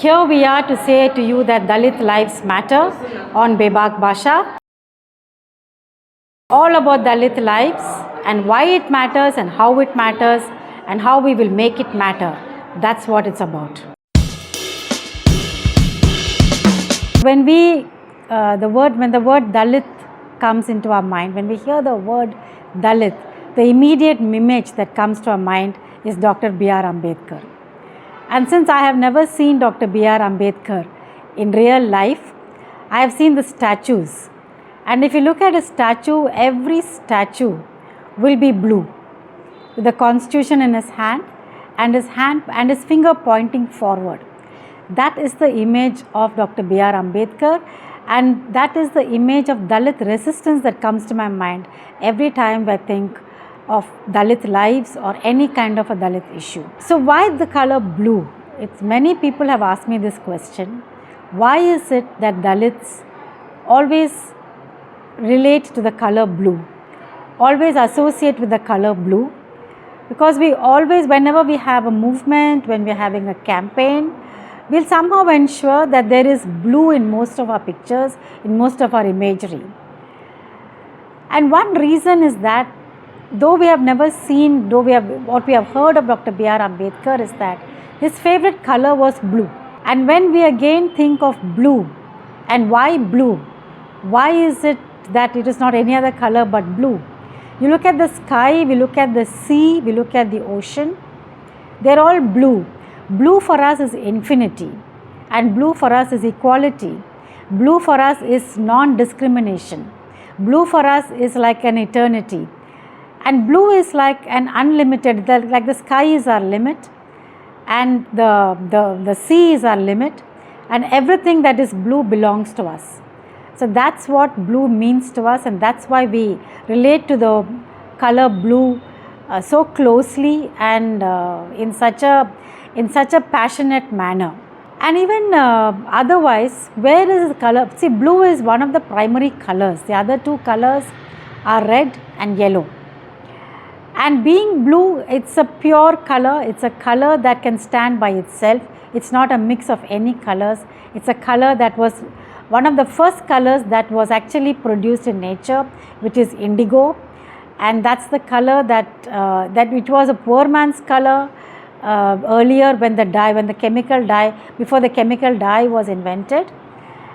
Here we are to say to you that Dalit lives matter on Bebak Bhasha. All about Dalit lives and why it matters and how it matters and how we will make it matter. That's what it's about. When the word Dalit comes into our mind, when we hear the word Dalit, the immediate image that comes to our mind is Dr. B.R. Ambedkar. And since I have never seen Dr. B.R. Ambedkar in real life, I have seen the statues. And if you look at a statue, every statue will be blue, with the constitution in his hand and his finger pointing forward. That is the image of Dr. B.R. Ambedkar, and that is the image of Dalit resistance that comes to my mind every time I think of Dalit lives or any kind of a Dalit issue. So why the color blue? Many people have asked me this question. Why is it that Dalits always relate to the color blue, always associate with the color blue? Because we always, whenever we have a movement, when we are having a campaign, we'll somehow ensure that there is blue in most of our pictures, in most of our imagery. And one reason is that though we have never seen, what we have heard of Dr. B.R. Ambedkar is that his favorite color was blue. And when we again think of blue, and why blue? Why is it that it is not any other color but blue? You look at the sky, we look at the sea, we look at the ocean, they're all blue. Blue for us is infinity, and blue for us is equality. Blue for us is non-discrimination. Blue for us is like an eternity. And blue is like an unlimited, like the sky is our limit, and the sea is our limit, and everything that is blue belongs to us. So that's what blue means to us, and that's why we relate to the color blue so closely and in such a passionate manner. And even otherwise, where is the color? See, blue is one of the primary colors. The other two colors are red and yellow. And being blue, it's a pure color. It's a color that can stand by itself. It's not a mix of any colors. It's a color that was one of the first colors that was actually produced in nature, which is indigo. And that's the color that it was a poor man's color earlier when the chemical dye, before the chemical dye was invented.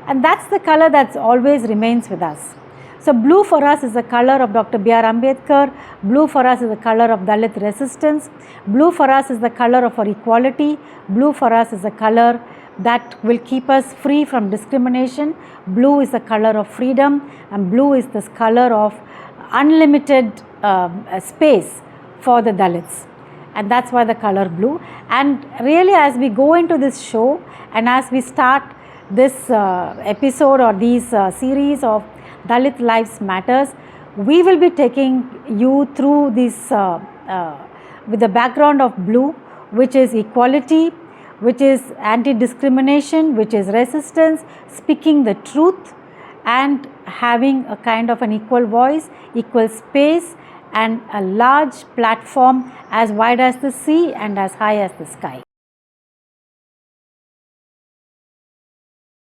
And that's the color that always remains with us. So blue for us is the color of Dr. B.R. Ambedkar. Blue for us is the color of Dalit resistance. Blue for us is the color of our equality. Blue for us is the color that will keep us free from discrimination. Blue is the color of freedom, and blue is this color of unlimited space for the Dalits. And that's why the color blue. And really, as we go into this show and as we start this episode or these series of Dalit Lives Matters, we will be taking you through this with the background of blue, which is equality, which is anti-discrimination, which is resistance, speaking the truth, and having a kind of an equal voice, equal space, and a large platform as wide as the sea and as high as the sky.